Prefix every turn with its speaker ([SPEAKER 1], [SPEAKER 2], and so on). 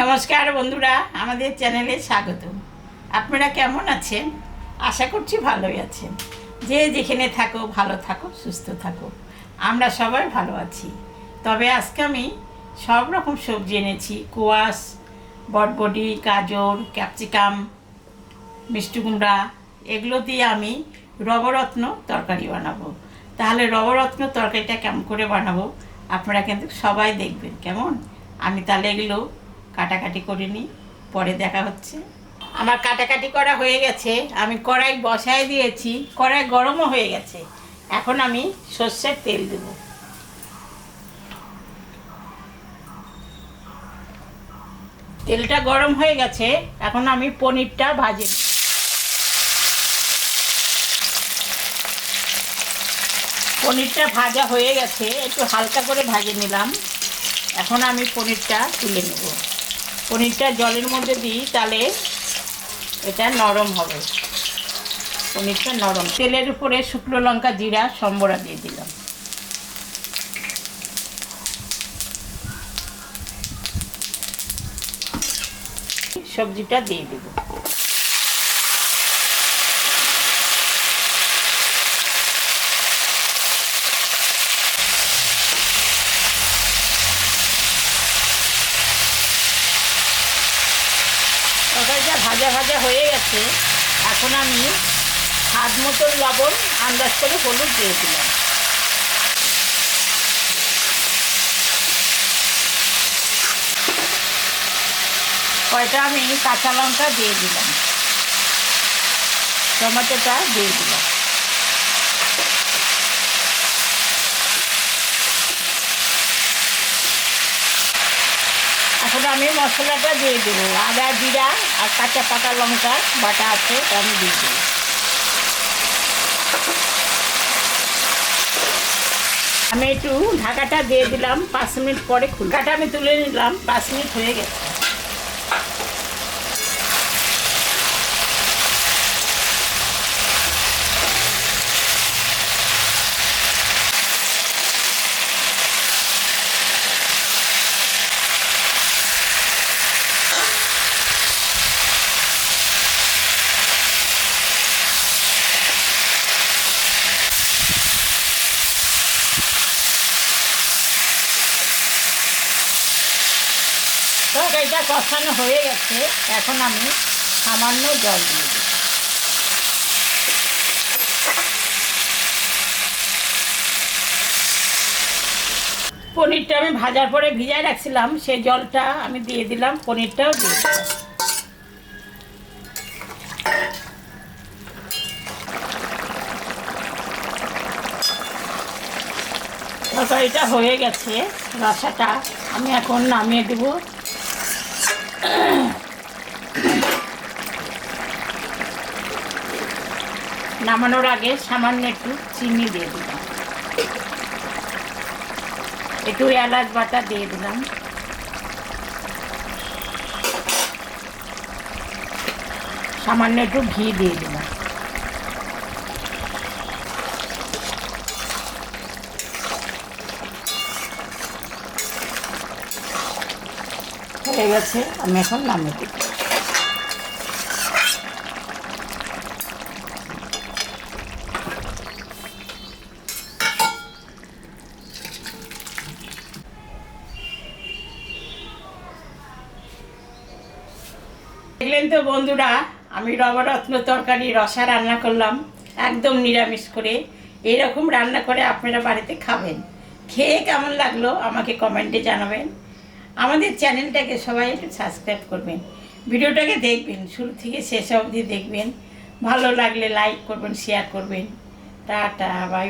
[SPEAKER 1] নমস্কার বন্ধুরা, আমাদের চ্যানেলে স্বাগত। আপনারা কেমন আছেন? আশা করছি ভালোই আছেন। যে যেখানে থাকো ভালো থাকো, সুস্থ থাকো। আমরা সবাই ভালো আছি। তবে আজকে আমি সব রকম সবজি এনেছি। কোয়াশ, বটবডি, গাজর, ক্যাপসিকাম, মিষ্টি কুমড়া, এগুলো দিয়ে আমি রবরত্ন তরকারি বানাবো। তাহলে রবরত্ন তরকারিটা কেমন করে বানাবো আপনারা কিন্তু সবাই দেখবেন। কেমন? আমি তাহলে এগুলো কাটাকাটি করে নিই, পরে দেখা হচ্ছে। আমার কাটাকাটি করা হয়ে গেছে। আমি কড়াই বসায় দিয়েছি, কড়াই গরমও হয়ে গেছে। এখন আমি সর্ষের তেল দেব। তেলটা গরম হয়ে গেছে, এখন আমি পনিরটা ভাজি। পনিরটা ভাজা হয়ে গেছে, একটু হালকা করে ভাজে নিলাম। এখন আমি পনিরটা তুলে নেব। পনিরটা জলের মধ্যে দিই, তাহলে এটা নরম হবে। পনিরটা নরম। তেলের উপরে শুকনো লঙ্কা, জিরা, সম্বরা দিয়ে দিলাম। সবজিটা দিয়ে দেব। তরকারিটা ভাজা ভাজা হয়ে গেছে। এখন আমি স্বাদ মতো লবণ, আন্দাজ করে হলুদ দিয়ে দিলাম। কয়টা আমি কাঁচা লঙ্কা দিয়ে দিলাম। টমেটোটা দিয়ে দিলাম। এখন আমি মশলাটা দিয়ে দেবো। আদা, জিরা আর কাঁচা পাকা লঙ্কা বাটা আছে, আমি দিয়ে দেবো। আমি একটু ঢাকাটা দিয়ে দিলাম, 5 মিনিট পরে ঢাকাটা আমি তুলে নিলাম। 5 মিনিট হয়ে গেছে। তরকারিটা কষানো হয়ে গেছে, এখন আমি সামান্য জল দিয়ে দিই। পনিরটা আমি ভাজার পরে ভিজায় রাখছিলাম, সেই জলটা আমি দিয়ে দিলাম। পনিরটাও দিয়ে দিলাম। তরকারিটা হয়ে গেছে, রসাটা আমি এখন নামিয়ে দেব। নামানোর আগে সামান্য একটু চিনি দিয়ে দিলাম, একটু এলাচ বাটা দিয়ে দিলাম, সামান্য একটু ঘি দিয়ে দিলাম। হয়ে গেছে, আমি এখন নামিয়ে দেব। দেখলেন তো বন্ধুরা, আমি রবরত্ন তরকারি রসা রান্না করলাম, একদম নিরামিষ করে। এরকম রান্না করে আপনারা বাড়িতে খাবেন। খেয়ে কেমন লাগলো আমাকে কমেন্টে জানাবেন। আমাদের চ্যানেলটাকে সবাই একটু সাবস্ক্রাইব করবেন, ভিডিওটাকে দেখবেন, শুরু থেকে শেষ অবধি দেখবেন। ভালো লাগলে লাইক করবেন, শেয়ার করবেন। Tata, bye bye.